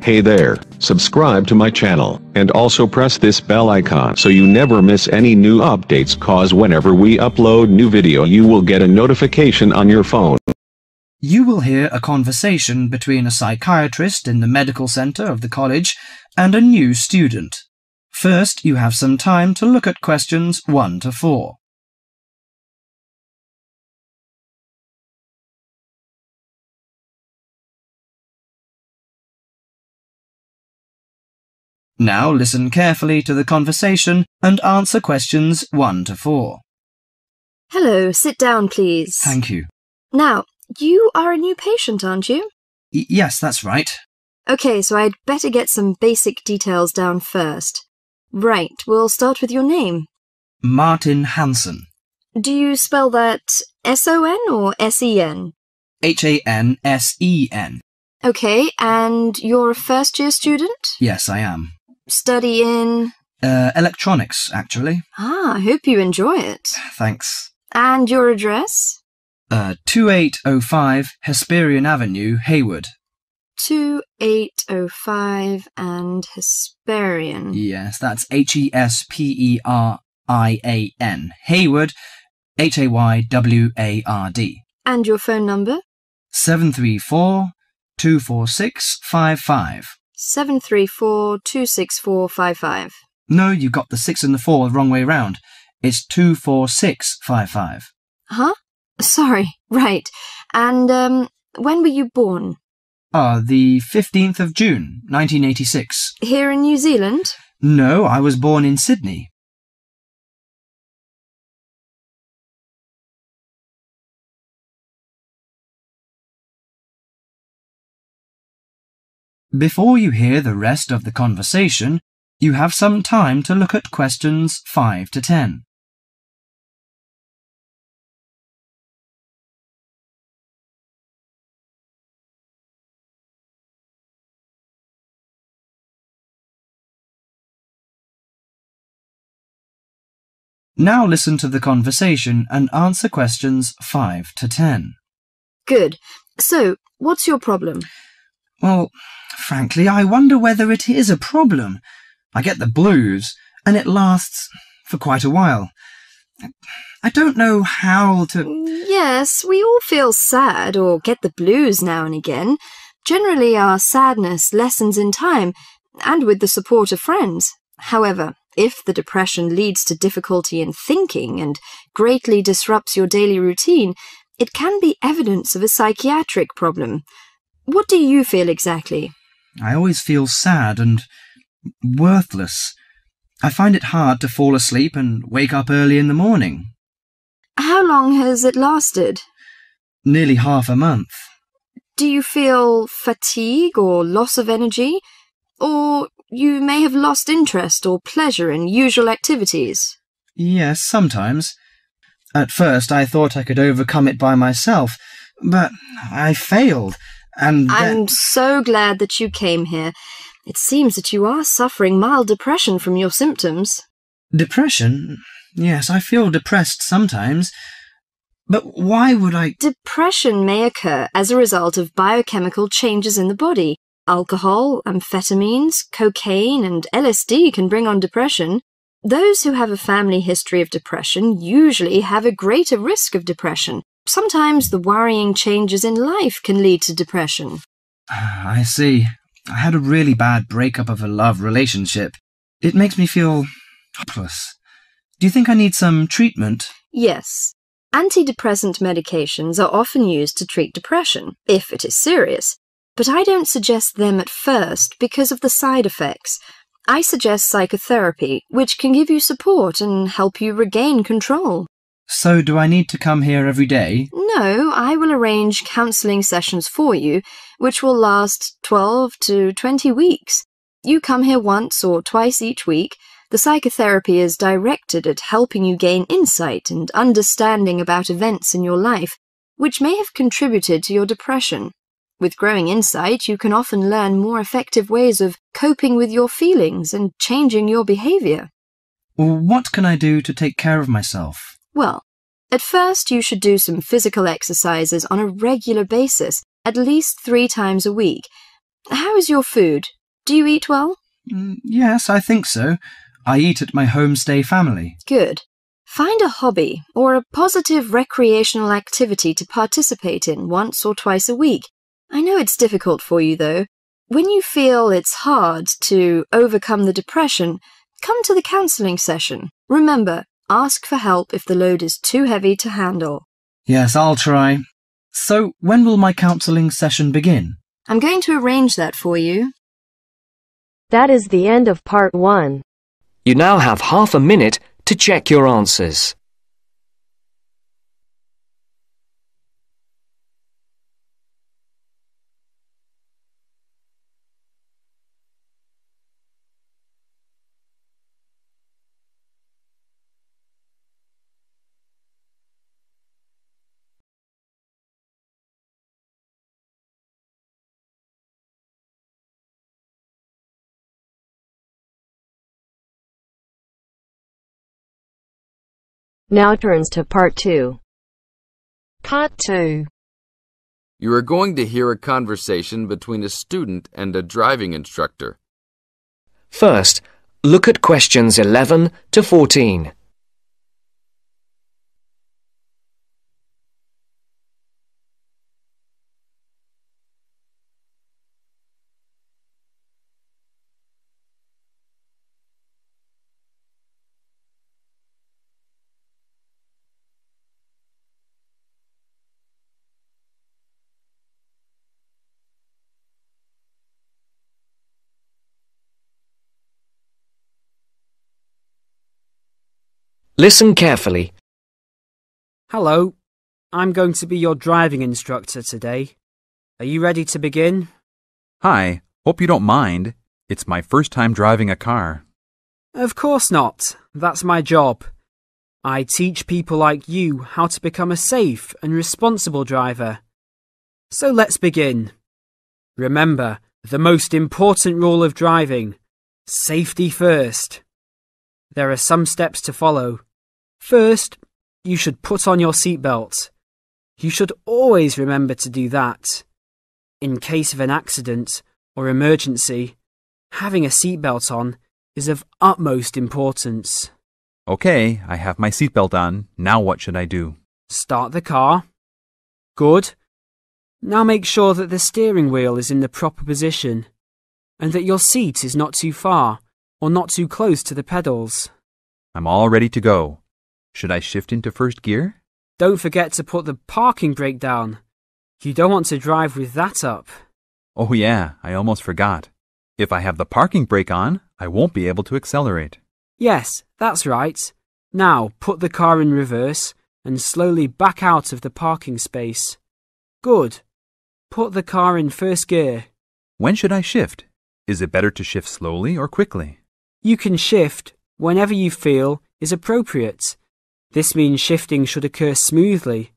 Hey there, subscribe to my channel, and also press this bell icon so you never miss any new updates, cause whenever we upload new video you will get a notification on your phone. You will hear a conversation between a psychiatrist in the medical center of the college and a new student. First, you have some time to look at questions 1 to 4. Now listen carefully to the conversation and answer questions 1 to 4. Hello, sit down, please. Thank you. Now, you are a new patient, aren't you? Yes, that's right. Okay, so I'd better get some basic details down first. Right, we'll start with your name. Martin Hansen. Do you spell that S-O-N or S-E-N? Hansen. Okay, and you're a first-year student? Yes, I am. Study in? Electronics, actually. I hope you enjoy it. Thanks. And your address? 2805 Hesperian Avenue, Hayward. 2805 and Hesperian. Yes, that's Hesperian. Hayward, Hayward. And your phone number? 734-246-55. 734-264-55. No, you got the 6 and the 4 the wrong way round. It's 24655. Huh? Sorry, right. And, when were you born? The 15th of June, 1986. Here in New Zealand? No, I was born in Sydney. Before you hear the rest of the conversation, you have some time to look at questions 5 to 10. Now listen to the conversation and answer questions 5 to 10. Good. So, what's your problem? Well, frankly, I wonder whether it is a problem. I get the blues, and it lasts for quite a while. I don't know how to... Yes, we all feel sad or get the blues now and again. Generally, our sadness lessens in time, and with the support of friends. However, if the depression leads to difficulty in thinking and greatly disrupts your daily routine, it can be evidence of a psychiatric problem. What do you feel exactly? I always feel sad and worthless. I find it hard to fall asleep and wake up early in the morning. How long has it lasted? Nearly half a month. Do you feel fatigue or loss of energy? Or you may have lost interest or pleasure in usual activities? Yes, sometimes. At first I thought I could overcome it by myself, but I failed, and I'm so glad that you came here. It seems that you are suffering mild depression from your symptoms. Depression? Yes, I feel depressed sometimes. But why would I... Depression may occur as a result of biochemical changes in the body. Alcohol, amphetamines, cocaine, and LSD can bring on depression. Those who have a family history of depression usually have a greater risk of depression. Sometimes the worrying changes in life can lead to depression. I see. I had a really bad breakup of a love relationship. It makes me feel hopeless. Do you think I need some treatment? Yes. Antidepressant medications are often used to treat depression, if it is serious. But I don't suggest them at first because of the side effects. I suggest psychotherapy, which can give you support and help you regain control. So do I need to come here every day? No, I will arrange counselling sessions for you, which will last 12 to 20 weeks. You come here once or twice each week. The psychotherapy is directed at helping you gain insight and understanding about events in your life, which may have contributed to your depression. With growing insight, you can often learn more effective ways of coping with your feelings and changing your behaviour. What can I do to take care of myself? Well, at first you should do some physical exercises on a regular basis, at least 3 times a week. How is your food? Do you eat well? Yes, I think so. I eat at my homestay family. Good. Find a hobby or a positive recreational activity to participate in once or twice a week. I know it's difficult for you, though. When you feel it's hard to overcome the depression, come to the counselling session. Remember, ask for help if the load is too heavy to handle. Yes, I'll try. So, when will my counselling session begin? I'm going to arrange that for you. That is the end of part 1. You now have half a minute to check your answers. Now turns to part 2. Part 2. You are going to hear a conversation between a student and a driving instructor. First, look at questions 11 to 14. Listen carefully. Hello, I'm going to be your driving instructor today. Are you ready to begin? Hi, hope you don't mind. It's my first time driving a car. Of course not. That's my job. I teach people like you how to become a safe and responsible driver. So let's begin. Remember, the most important rule of driving: safety first. There are some steps to follow. First, you should put on your seatbelt. You should always remember to do that. In case of an accident or emergency, having a seatbelt on is of utmost importance. Okay, I have my seatbelt on. Now what should I do? Start the car. Good. Now make sure that the steering wheel is in the proper position and that your seat is not too far or not too close to the pedals. I'm all ready to go. Should I shift into first gear? Don't forget to put the parking brake down. You don't want to drive with that up. Oh yeah, I almost forgot. If I have the parking brake on, I won't be able to accelerate. Yes, that's right. Now put the car in reverse and slowly back out of the parking space. Good. Put the car in first gear. When should I shift? Is it better to shift slowly or quickly? You can shift whenever you feel is appropriate. This means shifting should occur smoothly.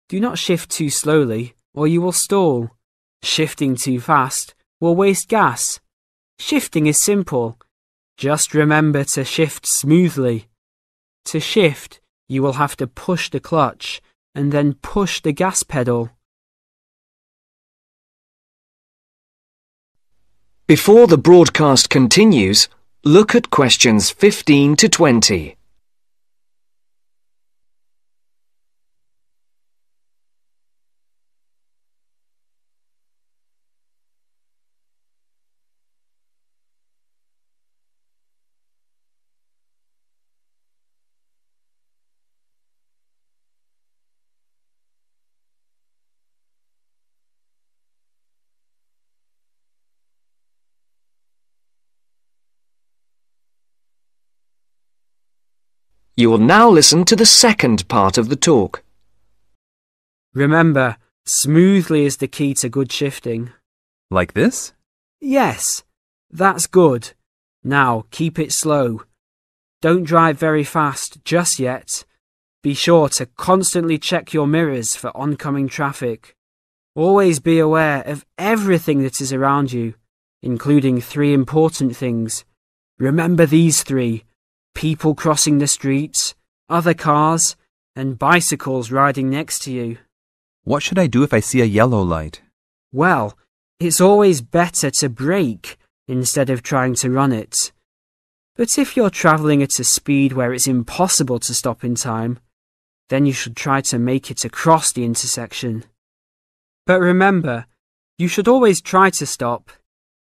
Do not shift too slowly or you will stall. Shifting too fast will waste gas. Shifting is simple. Just remember to shift smoothly. To shift, you will have to push the clutch and then push the gas pedal. Before the broadcast continues, look at questions 15 to 20. You will now listen to the second part of the talk. Remember, smoothly is the key to good shifting. Like this? Yes, that's good. Now keep it slow. Don't drive very fast just yet. Be sure to constantly check your mirrors for oncoming traffic. Always be aware of everything that is around you, including 3 important things. Remember these 3: people crossing the streets, other cars, and bicycles riding next to you. What should I do if I see a yellow light? Well, It's always better to brake instead of trying to run it. But if you're travelling at a speed where it's impossible to stop in time, then you should try to make it across the intersection. But remember, you should always try to stop.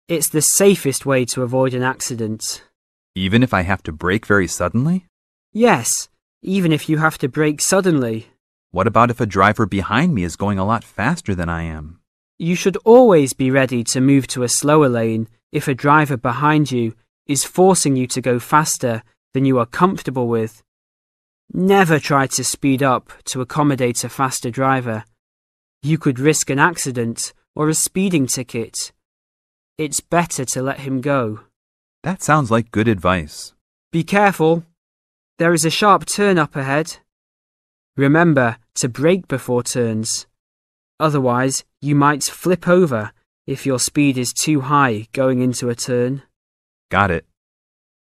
It's the safest way to avoid an accident. Even if I have to brake very suddenly? Yes, even if you have to brake suddenly. What about if a driver behind me is going a lot faster than I am? You should always be ready to move to a slower lane if a driver behind you is forcing you to go faster than you are comfortable with. Never try to speed up to accommodate a faster driver. You could risk an accident or a speeding ticket. It's better to let him go. That sounds like good advice. Be careful. There is a sharp turn up ahead. Remember to brake before turns. Otherwise, you might flip over if your speed is too high going into a turn. Got it.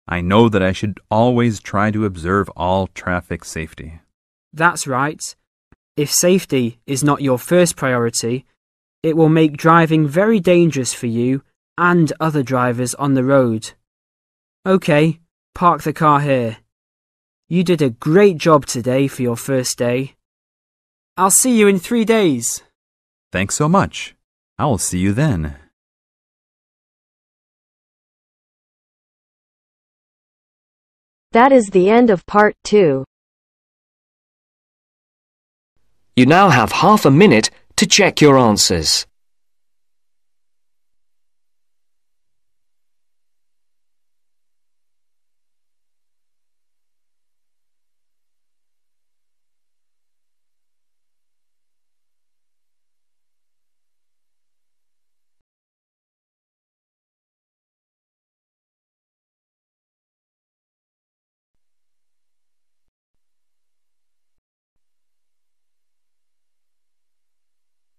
I know that I should always try to observe all traffic safety. That's right. If safety is not your first priority, it will make driving very dangerous for you and other drivers on the road. Okay, park the car here. You did a great job today for your first day. I'll see you in 3 days. Thanks so much. I will see you then. That is the end of part 2. You now have half a minute to check your answers.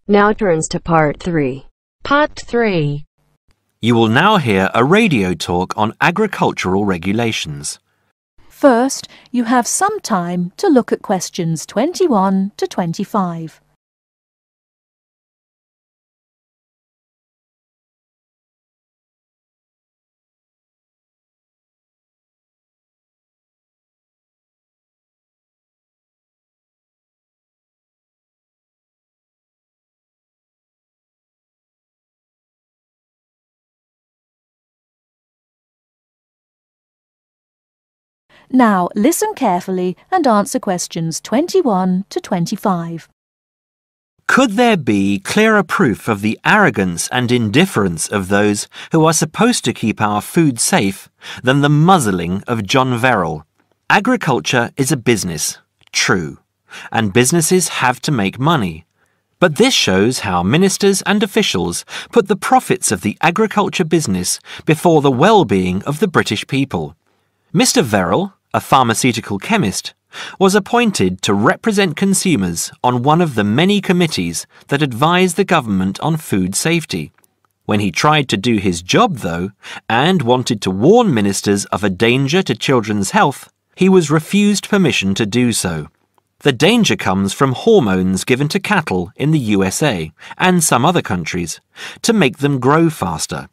Now turns to part 3. Part 3. You will now hear a radio talk on agricultural regulations. First, you have some time to look at questions 21 to 25. Now listen carefully and answer questions 21 to 25. Could there be clearer proof of the arrogance and indifference of those who are supposed to keep our food safe than the muzzling of John Verrill? Agriculture is a business, true, and businesses have to make money. But this shows how ministers and officials put the profits of the agriculture business before the well-being of the British people. Mr. Verrill, a pharmaceutical chemist, was appointed to represent consumers on one of the many committees that advise the government on food safety. When he tried to do his job, though, and wanted to warn ministers of a danger to children's health, he was refused permission to do so. The danger comes from hormones given to cattle in the USA and some other countries to make them grow faster.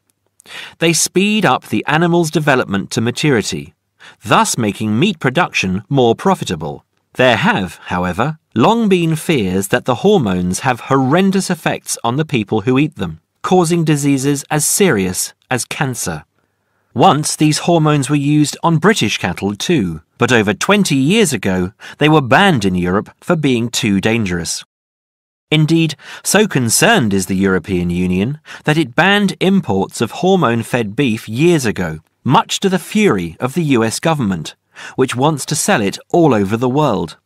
They speed up the animal's development to maturity, thus making meat production more profitable. There have, however, long been fears that the hormones have horrendous effects on the people who eat them, causing diseases as serious as cancer. Once these hormones were used on British cattle too, but over 20 years ago they were banned in Europe for being too dangerous. Indeed, so concerned is the European Union that it banned imports of hormone-fed beef years ago, much to the fury of the US government, which wants to sell it all over the world.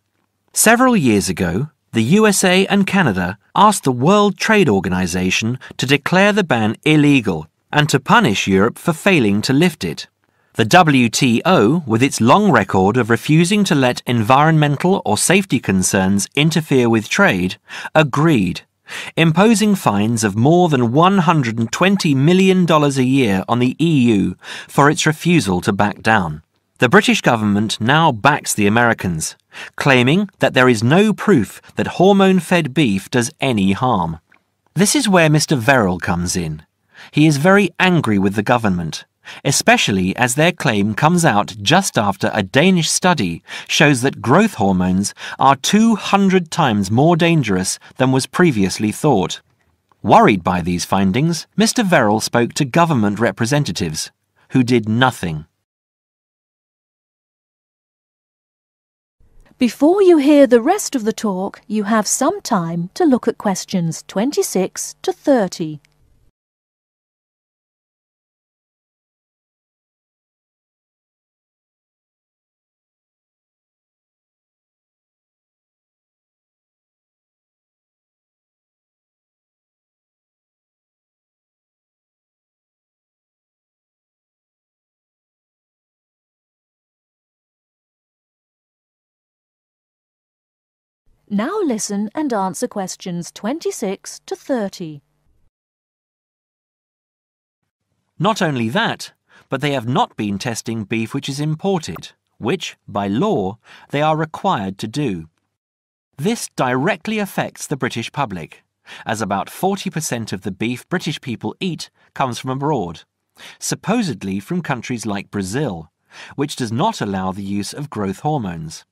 Several years ago, the USA and Canada asked the World Trade Organization to declare the ban illegal and to punish Europe for failing to lift it. The WTO, with its long record of refusing to let environmental or safety concerns interfere with trade, agreed, imposing fines of more than $120 million a year on the EU for its refusal to back down. The British government now backs the Americans, claiming that there is no proof that hormone-fed beef does any harm. This is where Mr. Verrill comes in. He is very angry with the government, especially as their claim comes out just after a Danish study shows that growth hormones are 200 times more dangerous than was previously thought. Worried by these findings, Mr. Verrill spoke to government representatives, who did nothing. Before you hear the rest of the talk, you have some time to look at questions 26 to 30. Now listen and answer questions 26 to 30. Not only that, but they have not been testing beef which is imported, which, by law, they are required to do. This directly affects the British public, as about 40% of the beef British people eat comes from abroad, supposedly from countries like Brazil, which does not allow the use of growth hormones.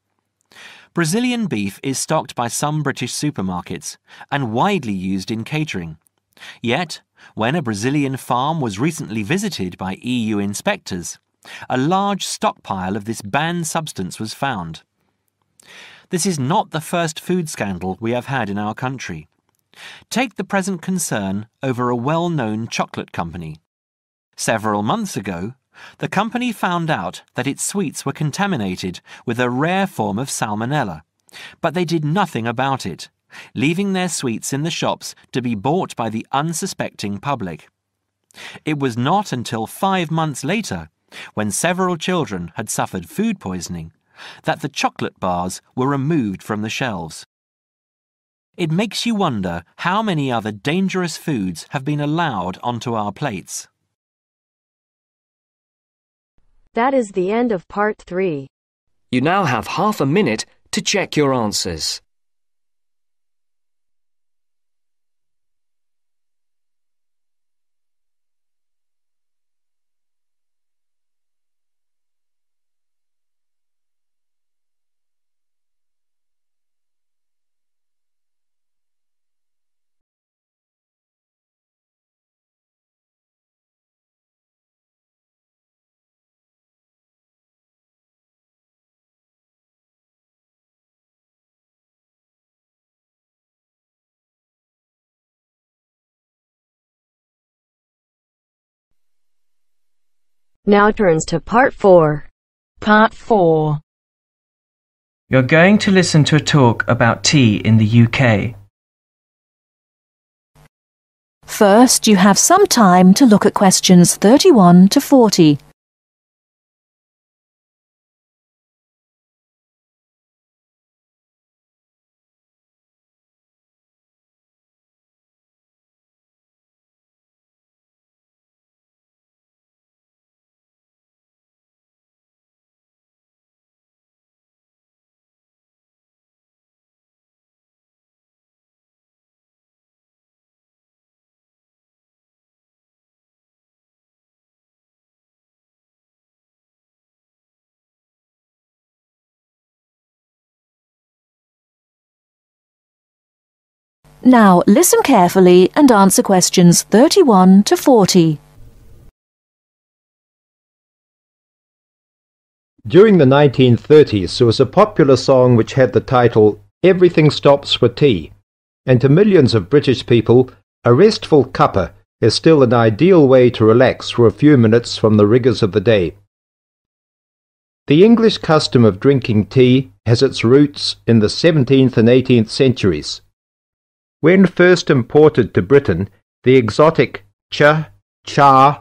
Brazilian beef is stocked by some British supermarkets and widely used in catering. Yet, when a Brazilian farm was recently visited by EU inspectors, a large stockpile of this banned substance was found. This is not the first food scandal we have had in our country. Take the present concern over a well-known chocolate company. Several months ago, the company found out that its sweets were contaminated with a rare form of salmonella, but they did nothing about it, leaving their sweets in the shops to be bought by the unsuspecting public. It was not until 5 months later, when several children had suffered food poisoning, that the chocolate bars were removed from the shelves. It makes you wonder how many other dangerous foods have been allowed onto our plates. That is the end of part 3. You now have half a minute to check your answers. Now turns to part 4. Part 4. You're going to listen to a talk about tea in the UK. First, you have some time to look at questions 31 to 40. Now listen carefully and answer questions 31 to 40. During the 1930s, there was a popular song which had the title, "Everything Stops for Tea," and to millions of British people, a restful cuppa is still an ideal way to relax for a few minutes from the rigours of the day. The English custom of drinking tea has its roots in the 17th and 18th centuries. When first imported to Britain, the exotic cha,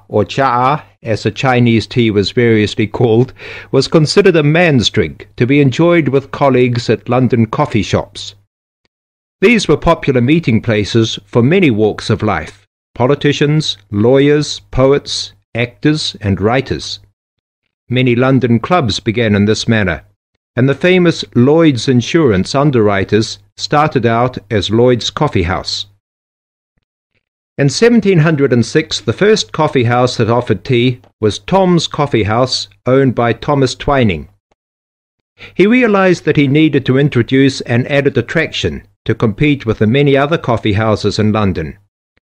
or cha, as the Chinese tea was variously called, was considered a man's drink to be enjoyed with colleagues at London coffee shops. These were popular meeting places for many walks of life: politicians, lawyers, poets, actors, and writers. Many London clubs began in this manner, and the famous Lloyd's Insurance underwriters started out as Lloyd's Coffee House. In 1706, the first coffee house that offered tea was Tom's Coffee House, owned by Thomas Twining. He realized that he needed to introduce an added attraction to compete with the many other coffee houses in London,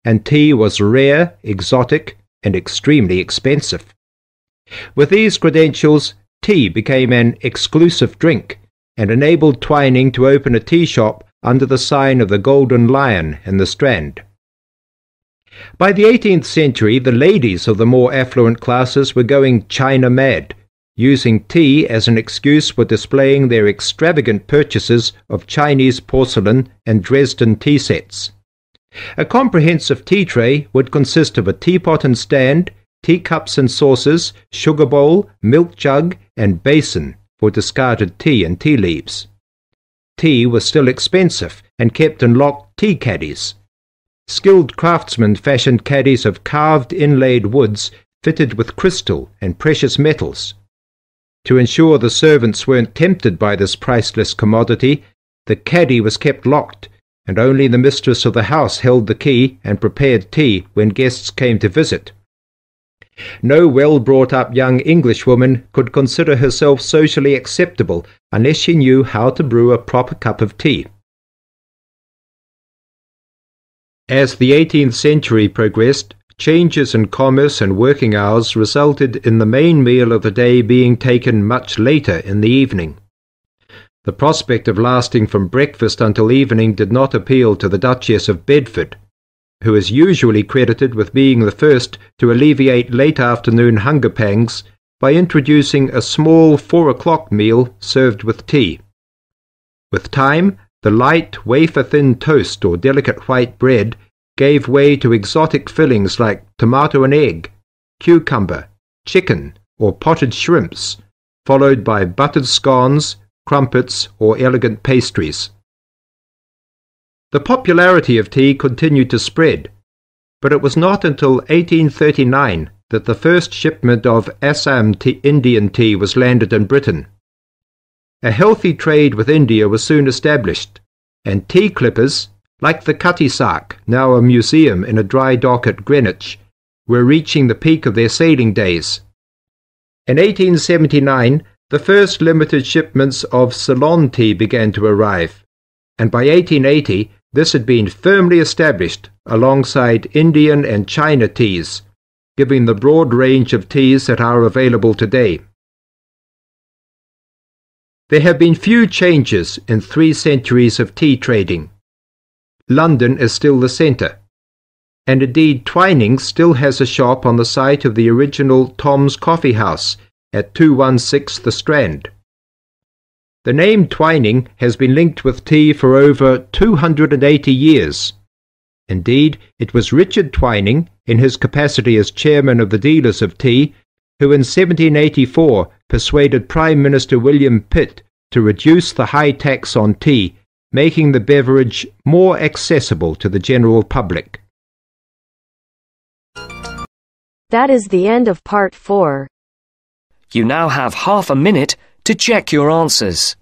and tea was rare, exotic, and extremely expensive. With these credentials, tea became an exclusive drink and enabled Twining to open a tea shop under the sign of the Golden Lion in the Strand. By the 18th century, the ladies of the more affluent classes were going China mad, using tea as an excuse for displaying their extravagant purchases of Chinese porcelain and Dresden tea sets. A comprehensive tea tray would consist of a teapot and stand, teacups and saucers, sugar bowl, milk jug, and basin for discarded tea and tea leaves. Tea was still expensive and kept in locked tea caddies. Skilled craftsmen fashioned caddies of carved inlaid woods fitted with crystal and precious metals. To ensure the servants weren't tempted by this priceless commodity, the caddy was kept locked, and only the mistress of the house held the key and prepared tea when guests came to visit. No well-brought-up young Englishwoman could consider herself socially acceptable unless she knew how to brew a proper cup of tea. As the 18th century progressed, changes in commerce and working hours resulted in the main meal of the day being taken much later in the evening. The prospect of lasting from breakfast until evening did not appeal to the Duchess of Bedford, who is usually credited with being the first to alleviate late afternoon hunger pangs by introducing a small 4 o'clock meal served with tea. With time, the light, wafer-thin toast or delicate white bread gave way to exotic fillings like tomato and egg, cucumber, chicken, or potted shrimps, followed by buttered scones, crumpets, or elegant pastries. The popularity of tea continued to spread, but it was not until 1839 that the first shipment of Assam Indian tea was landed in Britain. A healthy trade with India was soon established, and tea clippers, like the Cutty Sark, now a museum in a dry dock at Greenwich, were reaching the peak of their sailing days. In 1879, the first limited shipments of Ceylon tea began to arrive, and by 1880 this had been firmly established alongside Indian and China teas, giving the broad range of teas that are available today. There have been few changes in 3 centuries of tea trading. London is still the centre, and indeed Twining still has a shop on the site of the original Tom's Coffee House at 216 The Strand. The name Twining has been linked with tea for over 280 years. Indeed, it was Richard Twining, in his capacity as chairman of the dealers of tea, who in 1784 persuaded Prime Minister William Pitt to reduce the high tax on tea, making the beverage more accessible to the general public. That is the end of part 4. You now have half a minute to check your answers.